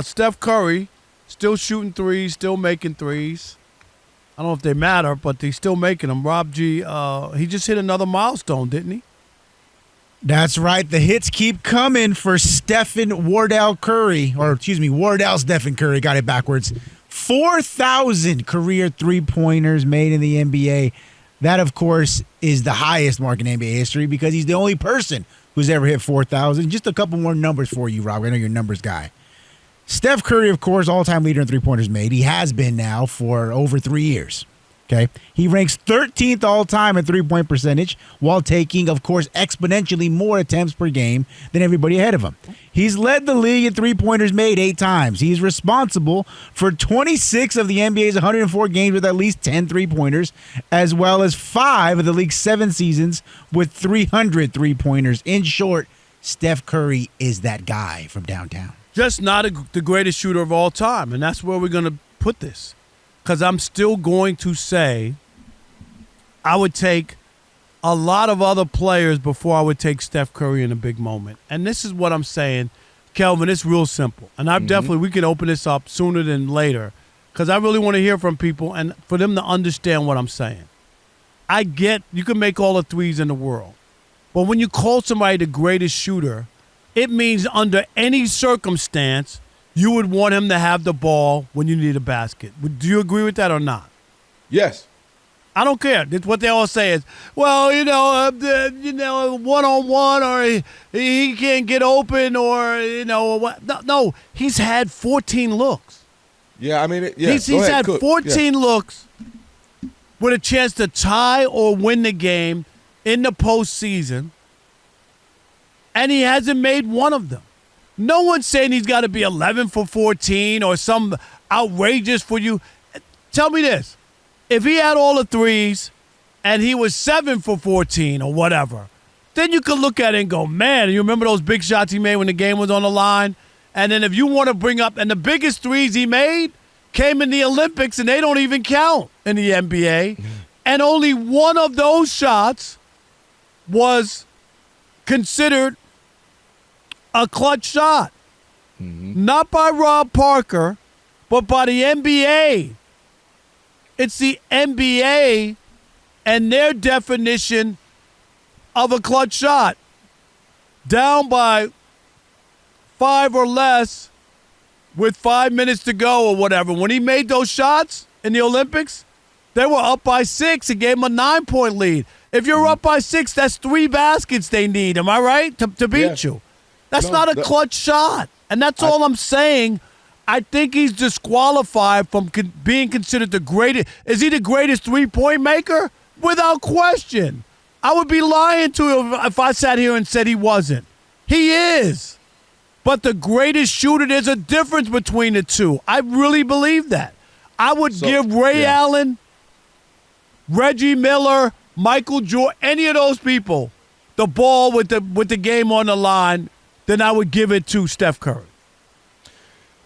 Steph Curry still shooting threes, still making threes. I don't know if they matter, but he's still making them. Rob G, he just hit another milestone, didn't he? That's right. The hits keep coming for Wardell Stephen Curry. Got it backwards. 4,000 career three-pointers made in the NBA. That, of course, is the highest mark in NBA history because he's the only person who's ever hit 4,000. Just a couple more numbers for you, Rob. I know you're a numbers guy. Steph Curry, of course, all-time leader in three-pointers made. He has been now for over 3 years. Okay, he ranks 13th all-time in three-point percentage while taking, of course, exponentially more attempts per game than everybody ahead of him. He's led the league in three-pointers made 8 times. He's responsible for 26 of the NBA's 104 games with at least 10 three-pointers, as well as 5 of the league's 7 seasons with 300 three-pointers. In short, Steph Curry is that guy from downtown. Just not the greatest shooter of all time, and that's where we're going to put this. Because I'm still going to say I would take a lot of other players before I would take Steph Curry in a big moment. And this is what I'm saying, Kelvin, it's real simple. And we can open this up sooner than later because I really want to hear from people and for them to understand what I'm saying. I get you can make all the threes in the world. But when you call somebody the greatest shooter, it means under any circumstance you would want him to have the ball when you need a basket. Do you agree with that or not? Yes. I don't care. What they all say is, well, one-on-one or he can't get open or, what. No, he's had 14 looks. Yeah, I mean, He's had 14 looks with a chance to tie or win the game in the postseason, and he hasn't made one of them. No one's saying he's got to be 11 for 14 or some outrageous for you. Tell me this. If he had all the threes and he was 7 for 14 or whatever, then you could look at it and go, man, you remember those big shots he made when the game was on the line? And then if you want to bring up, and the biggest threes he made came in the Olympics, and they don't even count in the NBA. And only one of those shots was considered a clutch shot. Not by Rob Parker, but by the NBA. It's the NBA and their definition of a clutch shot. Down by 5 or less with 5 minutes to go or whatever. When he made those shots in the Olympics, they were up by 6. It gave him a 9-point lead. If you're up by 6, that's 3 baskets they need. Am I right? To beat you. That's not a clutch shot. And that's all I'm saying. I think he's disqualified from being considered the greatest. Is he the greatest three-point maker? Without question. I would be lying to you if I sat here and said he wasn't. He is. But the greatest shooter, there's a difference between the two. I really believe that. I would give Ray Allen, Reggie Miller, Michael Jordan, any of those people, the ball with the game on the line, then I would give it to Steph Curry.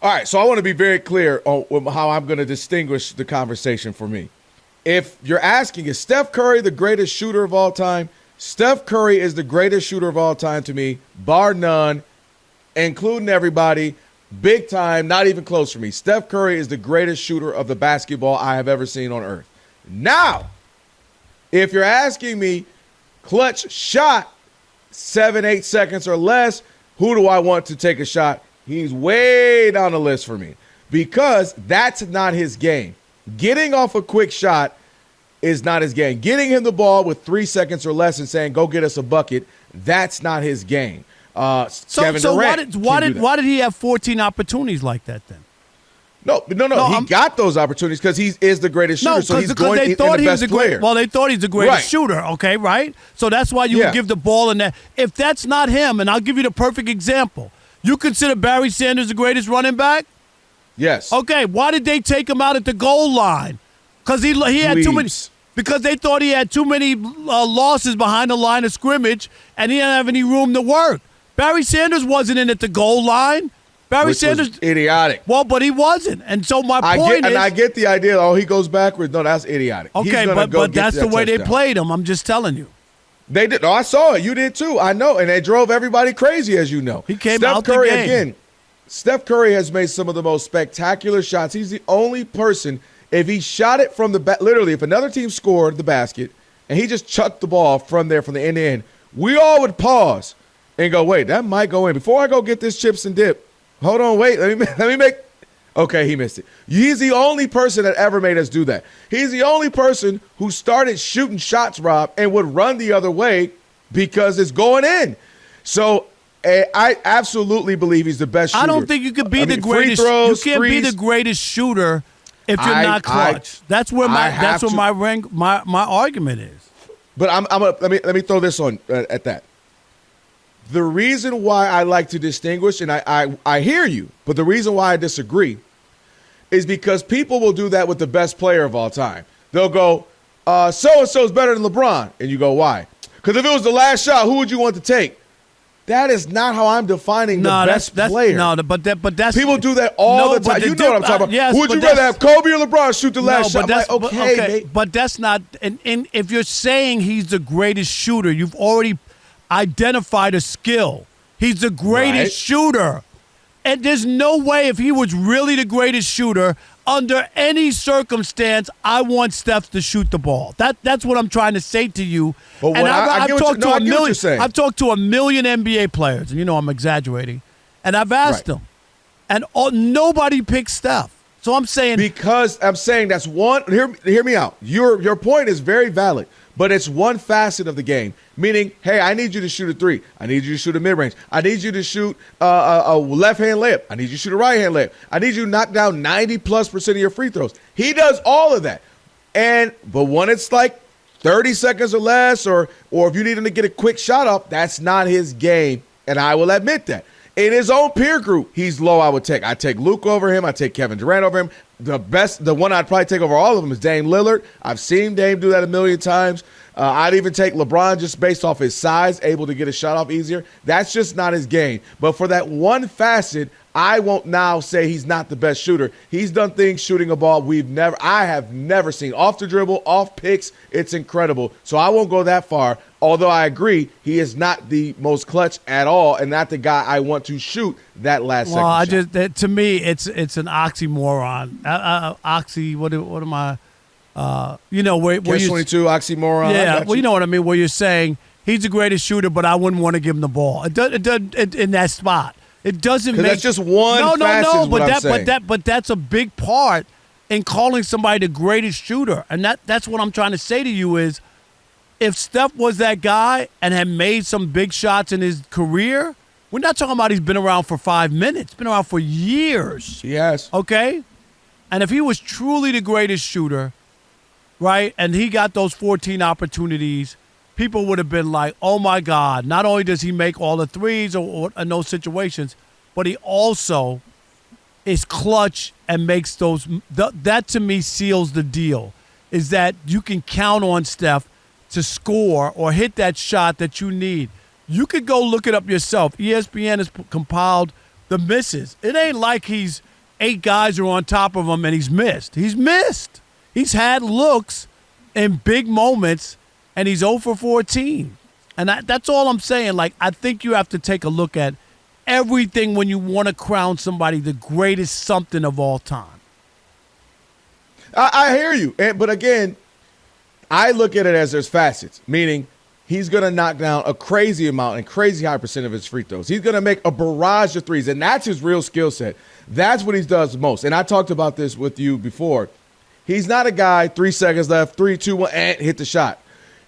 All right, so I want to be very clear on how I'm going to distinguish the conversation for me. If you're asking, is Steph Curry the greatest shooter of all time? Steph Curry is the greatest shooter of all time to me, bar none, including everybody, big time, not even close for me. Steph Curry is the greatest shooter of the basketball I have ever seen on earth. Now, if you're asking me clutch shot, 7-8 seconds or less, who do I want to take a shot? He's way down the list for me because that's not his game. Getting off a quick shot is not his game. Getting him the ball with 3 seconds or less and saying, go get us a bucket, that's not his game. Kevin Durant why did he have 14 opportunities like that then? No, he got those opportunities because he is the greatest shooter, so he's going they thought the he best was player. Well, they thought he's the greatest shooter, okay, right? So that's why you would give the ball in there. If that's not him, and I'll give you the perfect example, you consider Barry Sanders the greatest running back? Yes. Okay, why did they take him out at the goal line? Because he had too many. Because they thought he had too many losses behind the line of scrimmage, and he didn't have any room to work. Barry Sanders wasn't in at the goal line. Barry Sanders was idiotic. Well, but he wasn't, and so my point is, I get the idea. Oh, he goes backwards. No, that's idiotic. Okay, but that's the way they played him. I'm just telling you. They did. No, I saw it. You did too. I know, and they drove everybody crazy, as you know. He came Steph out Curry the game. again. Steph Curry has made some of the most spectacular shots. He's the only person, if he shot it from the literally, if another team scored the basket and he just chucked the ball from there, from the end to end, we all would pause and go, wait, that might go in. Before I go get this chips and dip, hold on, wait, let me make. Okay, he missed it. He's the only person that ever made us do that. He's the only person who started shooting shots, Rob, and would run the other way because it's going in. So I absolutely believe he's the best shooter. I don't think you could be the greatest. You can't be the greatest shooter if you're not clutch. That's where my argument is. But let me throw this on at that. The reason why I like to distinguish, and I hear you, but the reason why I disagree is because people will do that with the best player of all time. They'll go, so-and-so is better than LeBron. And you go, why? Because if it was the last shot, who would you want to take? That is not how I'm defining the best player. But that's people do that all the time. You know what I'm talking about. Yes, who would you rather have, Kobe or LeBron shoot the last shot? But that's not. And if you're saying he's the greatest shooter, you've already identified a skill. He's the greatest shooter. And there's no way, if he was really the greatest shooter, under any circumstance, I want Steph to shoot the ball. That's what I'm trying to say to you. But and I've talked to a million NBA players, and you know I'm exaggerating, and I've asked them, and nobody picks Steph. So I'm saying, because I'm saying that's one. Hear me out. Your point is very valid. But it's one facet of the game, meaning, hey, I need you to shoot a three. I need you to shoot a mid-range. I need you to shoot a left-hand layup. I need you to shoot a right-hand layup. I need you to knock down 90+% of your free throws. He does all of that. But when it's like 30 seconds or less, or if you need him to get a quick shot up, that's not his game, and I will admit that. In his own peer group, he's low, I would take. I take Luke over him. I take Kevin Durant over him. The one I'd probably take over all of them is Dame Lillard. I've seen Dame do that a million times. I'd even take LeBron just based off his size, able to get a shot off easier. That's just not his game. But for that one facet, I won't now say he's not the best shooter. He's done things shooting a ball I have never seen. Off the dribble, off picks, it's incredible. So I won't go that far, although I agree he is not the most clutch at all and not the guy I want to shoot that last second shot. To me, it's an oxymoron. What am I? Where Catch 22 oxymoron. Yeah, well, you know what I mean. Where you're saying he's the greatest shooter, but I wouldn't want to give him the ball. It doesn't in that spot. It doesn't make. That's just one. But that's a big part in calling somebody the greatest shooter, and that's what I'm trying to say to you is, if Steph was that guy and had made some big shots in his career, we're not talking about he's been around for 5 minutes. Been around for years. He has. Okay, and if he was truly the greatest shooter, right, and he got those 14 opportunities, people would have been like, oh, my God, not only does he make all the threes or in those situations, but he also is clutch and makes those. That, to me, seals the deal, is that you can count on Steph to score or hit that shot that you need. You could go look it up yourself. ESPN has compiled the misses. It ain't like he's 8 guys are on top of him and he's missed. He's missed. He's had looks in big moments, and he's 0 for 14. And that's all I'm saying. Like, I think you have to take a look at everything when you want to crown somebody the greatest something of all time. I hear you. But again, I look at it as there's facets, meaning he's going to knock down a crazy amount and crazy high percent of his free throws. He's going to make a barrage of threes, and that's his real skill set. That's what he does most. And I talked about this with you before. He's not a guy, 3 seconds left, 3, 2, 1, and hit the shot.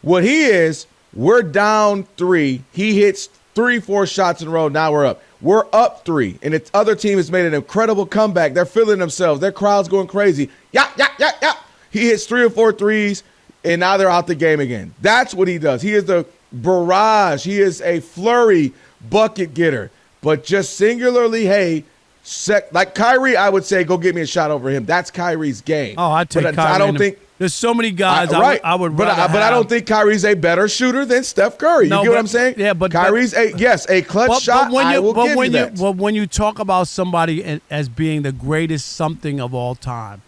What he is, we're down 3. He hits 3, 4 shots in a row. Now we're up. We're up 3, and the other team has made an incredible comeback. They're feeling themselves. Their crowd's going crazy. Yeah. He hits 3 or 4 threes, and now they're out the game again. That's what he does. He is the barrage. He is a flurry bucket getter. But just singularly, hey, like Kyrie, I would say, go get me a shot over him. That's Kyrie's game. Oh, I'd take Kyrie. I don't think there's so many guys. I would rather have. But I don't think Kyrie's a better shooter than Steph Curry. You get what I'm saying? Yeah, but Kyrie's a clutch shot. I will give you that. But when you talk about somebody as being the greatest something of all time,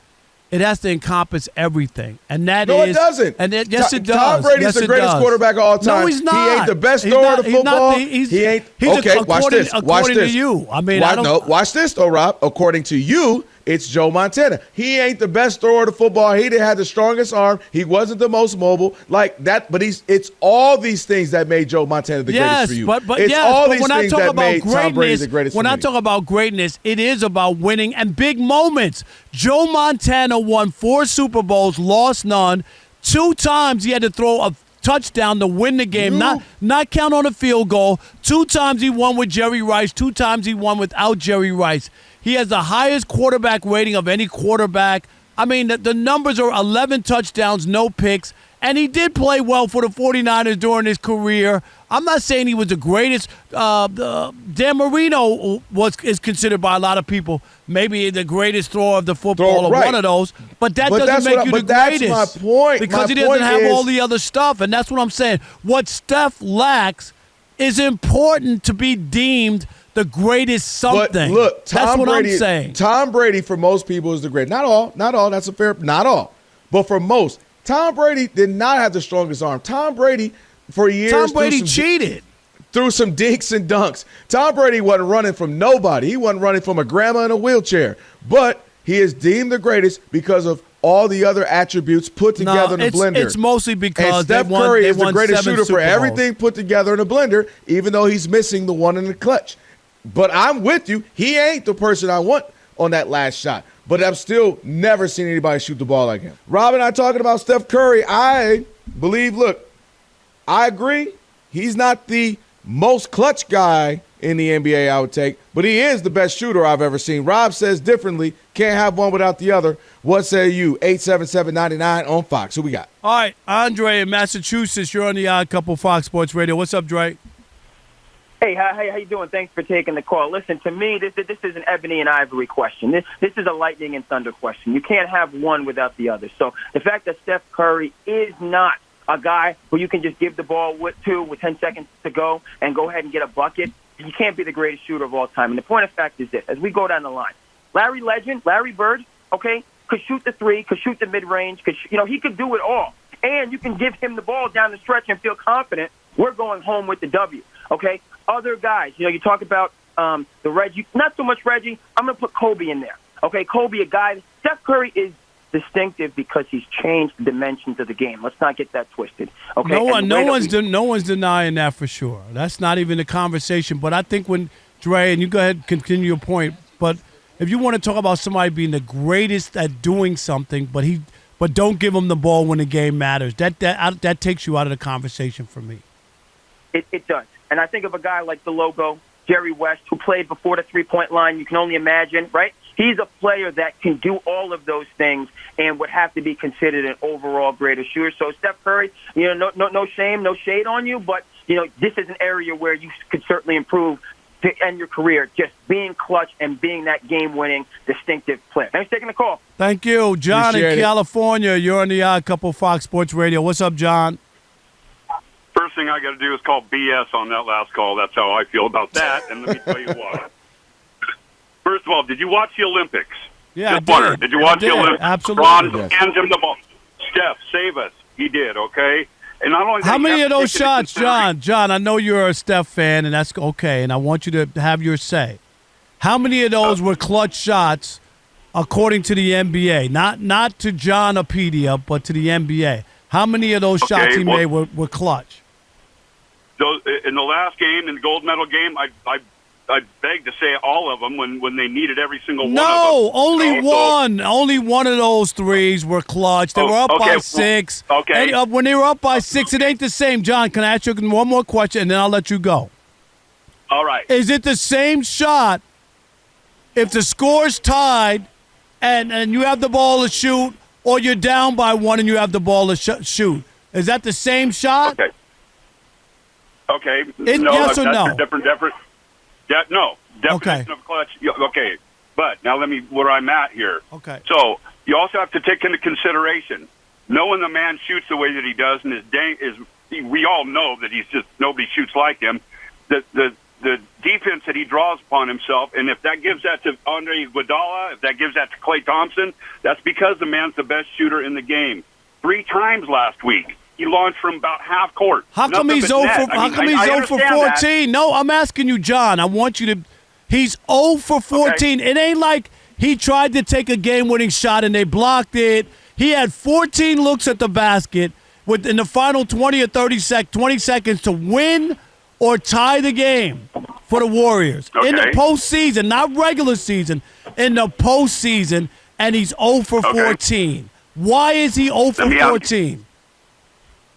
it has to encompass everything, and that No, is it doesn't. And yes, it does. Tom Brady's yes, the greatest quarterback of all time. No, he's not. He ain't the best thrower of the football. He ain't. Okay, watch this. According to you, I mean, I don't. No, watch this though, Rob. According to you, it's Joe Montana. He ain't the best thrower of the football. He didn't have the strongest arm. He wasn't the most mobile like that. But it's all these things that made Joe Montana the greatest for you. But it's all these when I things talk that about made Tom Brady the greatest. When for I me. talk about greatness, it is about winning and big moments. Joe Montana won 4 Super Bowls, lost none. 2 times he had to throw a touchdown to win the game, not count on a field goal. 2 times he won with Jerry Rice. 2 times he won without Jerry Rice. He has the highest quarterback rating of any quarterback. I mean, the numbers are 11 touchdowns, no picks, and he did play well for the 49ers during his career. I'm not saying he was the greatest. Dan Marino is considered by a lot of people maybe the greatest thrower of the football, or one of those, but that doesn't make you the greatest. That's my point. Because he doesn't have all the other stuff, and that's what I'm saying. What Steph lacks is important to be deemed the greatest something. But look, that's what I'm saying. Tom Brady, for most people, is the greatest. Not all. That's a fair. Not all. But for most, Tom Brady did not have the strongest arm. Tom Brady, for years, Tom Brady cheated. Through some dinks and dunks. Tom Brady wasn't running from nobody. He wasn't running from a grandma in a wheelchair. But he is deemed the greatest because of all the other attributes put together in a blender. It's mostly because and Steph Curry is the greatest shooter for everything put together in a blender, even though he's missing the one in the clutch. But I'm with you. He ain't the person I want on that last shot. But I've still never seen anybody shoot the ball like him. Rob and I talking about Steph Curry. I believe, look, I agree. He's not the most clutch guy in the NBA, I would take, but he is the best shooter I've ever seen. Rob says differently. Can't have one without the other. What say you? 877-99 on Fox. Who we got? All right, Andre in Massachusetts. You're on the Odd Couple Fox Sports Radio. What's up, Dre? Hey, how you doing? Thanks for taking the call. Listen, to me, this is an ebony and ivory question. This is a lightning and thunder question. You can't have one without the other. So the fact that Steph Curry is not a guy who you can just give the ball to with 10 seconds to go and go ahead and get a bucket, he can't be the greatest shooter of all time. And the point of fact is this, as we go down the line, Larry Bird, okay, could shoot the 3, could shoot the mid-range, he could do it all. And you can give him the ball down the stretch and feel confident we're going home with the W, okay? Other guys, you talk about the Reggie, not so much Reggie. I'm going to put Kobe in there. Okay, Kobe, a guy. Steph Curry is distinctive because he's changed the dimensions of the game. Let's not get that twisted. Okay, no one's denying that for sure. That's not even a conversation. But I think when Dre, and you go ahead and continue your point, but if you want to talk about somebody being the greatest at doing something, but don't give him the ball when the game matters, that takes you out of the conversation for me. It does. And I think of a guy like the logo, Jerry West, who played before the three-point line. You can only imagine, right? He's a player that can do all of those things and would have to be considered an overall greater shooter. So Steph Curry, no shame, no shade on you, but this is an area where you could certainly improve to end your career, just being clutch and being that game-winning, distinctive player. Thanks for taking the call. Thank you, John in California. You're on the Odd Couple Fox Sports Radio. What's up, John? First thing I got to do is call BS on that last call. That's how I feel about that. And let me tell you what. First of all, did you watch the Olympics? Yeah, Just wondering, did you watch the Olympics? Absolutely. LeBron hands him the ball. Steph, save us. He did, okay? And not only that, how many of those shots, John? John, I know you're a Steph fan, and that's okay, and I want you to have your say. How many of those were clutch shots according to the NBA? Not to Johnopedia, but to the NBA. How many of those shots he made were clutch? In the last game, in the gold medal game, I beg to say all of them when they needed every single one of them. No, only one. Only one of those threes were clutch. They were up by 6. Okay. And, when they were up by 6, it ain't the same. John, can I ask you one more question, and then I'll let you go? All right. Is it the same shot if the score's tied and you have the ball to shoot, or you're down by 1 and you have the ball to shoot? Is that the same shot? Okay. Yes or no? Different. No. Definition of clutch. Okay. But now where I'm at here. Okay. So you also have to take into consideration, knowing the man shoots the way that he does, and we all know that he's just, nobody shoots like him. The the defense that he draws upon himself, and if that gives that to Andre Iguodala, if that gives that to Klay Thompson, that's because the man's the best shooter in the game. 3 times last week, he launched from about half court. How come he's 0 for 14? No, I'm asking you, John. I want you to. He's 0 for 14. Okay. It ain't like he tried to take a game-winning shot and they blocked it. He had 14 looks at the basket in the final 20 or 20 seconds to win or tie the game for the Warriors. Okay. In the postseason, not regular season, in the postseason, and he's 0 for 14. Why is he 0 for 14?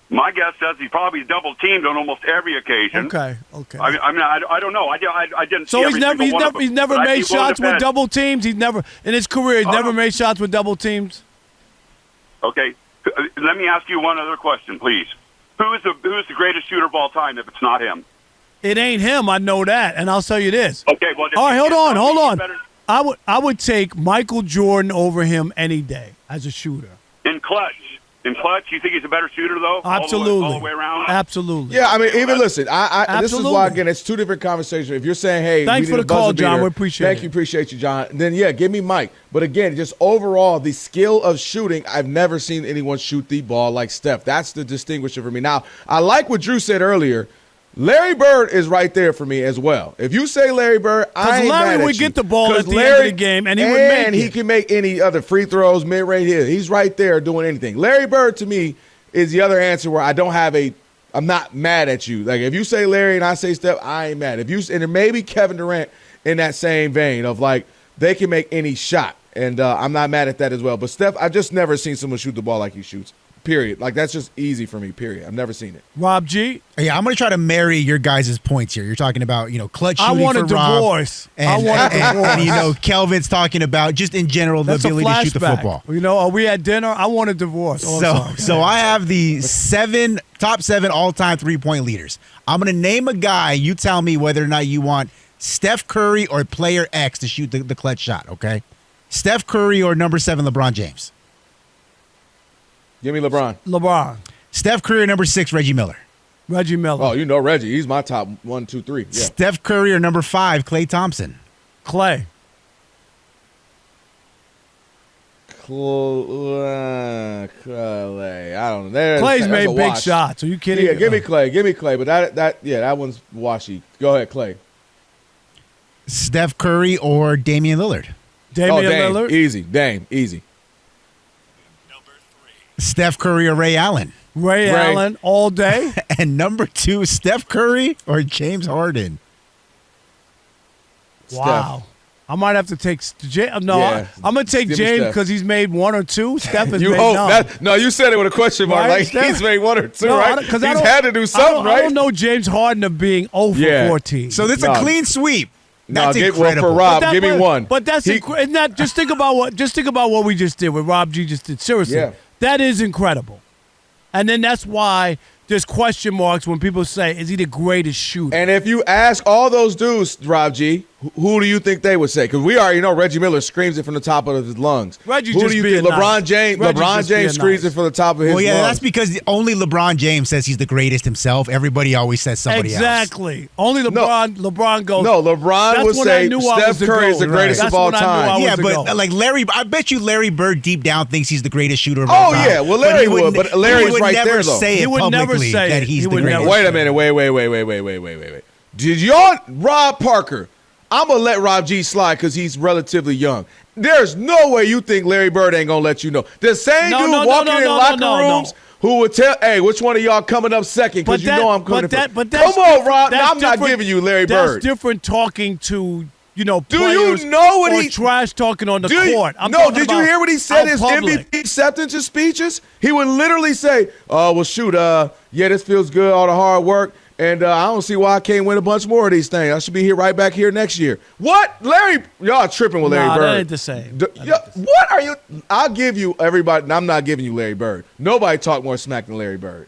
My guess says he's probably double-teamed on almost every occasion. Okay. I don't know. I didn't. So he's never made shots with double teams. He's never in his career. He's never made shots with double teams. Okay. Let me ask you one other question, please. Who is the greatest shooter of all time if it's not him? It ain't him. I know that, and I'll tell you this. Okay. Well, all right. Hold on. I would take Michael Jordan over him any day as a shooter. In clutch, you think he's a better shooter though? Absolutely. All the way around. Absolutely. Yeah, I mean, even listen. This is why again, it's 2 different conversations. If you're saying, "Hey, thanks for the call, John. We appreciate it. Thank you, appreciate you, John." Then give me Mike. But again, just overall, the skill of shooting, I've never seen anyone shoot the ball like Steph. That's the distinguisher for me. Now, I like what Drew said earlier. Larry Bird is right there for me as well. If you say Larry Bird, I ain't Larry mad at would you. get the ball at the end of the game, and he would make it. And he can make any other free throws, mid-range hits. He's right there doing anything. Larry Bird, to me, is the other answer where I'm not mad at you. Like, if you say Larry and I say Steph, I ain't mad. And maybe Kevin Durant in that same vein of, like, they can make any shot. And I'm not mad at that as well. But Steph, I've just never seen someone shoot the ball like he shoots. Period. Like, that's just easy for me, period. I've never seen it. Rob G? Yeah, I'm going to try to marry your guys' points here. You're talking about, clutch shooting for Rob. I want a divorce. And Kelvin's talking about, just in general, the ability to shoot the football. Are we at dinner? I want a divorce. So I have the top 7 all-time three-point leaders. I'm going to name a guy. You tell me whether or not you want Steph Curry or player X to shoot the clutch shot, okay? Steph Curry or number 7, LeBron James? Give me LeBron. LeBron. Steph Curry or number 6, Reggie Miller? Reggie Miller. Oh, Reggie. He's my top 1, 2, 3. Yeah. Steph Curry or number 5, Klay Thompson? Klay. Klay. I don't know. Clay's made big shots. Are you kidding? Yeah, give me Klay. But that one's washy. Go ahead, Klay. Steph Curry or Damian Lillard? Damian Lillard. Easy. Dame. Easy. Steph Curry or Ray Allen? Ray Allen all day. And number 2, Steph Curry or James Harden? Wow. I might have to take James. No, yeah. I'm going to take James because he's made 1 or 2. Steph has made none. No, you said it with a question mark. Right? Like, Steph, he's made 1 or 2, right? He's had to do something, right? I don't know James Harden of being 0 for 14. So this is a clean sweep. That's For incredible. Rob, give me 1. But that's isn't that, just think about what we just did, what Rob G just did. Seriously, that is incredible. And then that's why there's question marks when people say, is he the greatest shooter? And if you ask all those dudes, Rob G, who do you think they would say? Because we already know Reggie Miller screams it from the top of his lungs. Who do you think? LeBron James screams it from the top of his lungs. Well, yeah, that's because only LeBron James says he's the greatest himself. Everybody always says somebody else. Exactly. Only LeBron goes. No, LeBron would say Steph Curry is the greatest of all time. Yeah, but like I bet you Larry Bird deep down thinks he's the greatest shooter of Oh, all time. yeah. Well, Larry would, but Larry's right there, though. He would never say that he's the greatest. Wait a minute. Wait. Did y'all Rob Parker? I'm going to let Rob G slide because he's relatively young. There's no way you think Larry Bird ain't going to let you know. The same dude walking in locker rooms who would tell, hey, which one of y'all coming up second because you know I'm coming first. Come on, Rob. I'm not giving you Larry Bird. That's different talking to, do players you know what he trash talking on the court. Did you hear what he said in his MVP acceptance speeches? He would literally say, well, shoot, this feels good, all the hard work. And I don't see why I can't win a bunch more of these things. I should be here right back here next year. What? Larry, y'all tripping with Larry Bird. That ain't the same. What are you? I'll give you everybody. I'm not giving you Larry Bird. Nobody talk more smack than Larry Bird.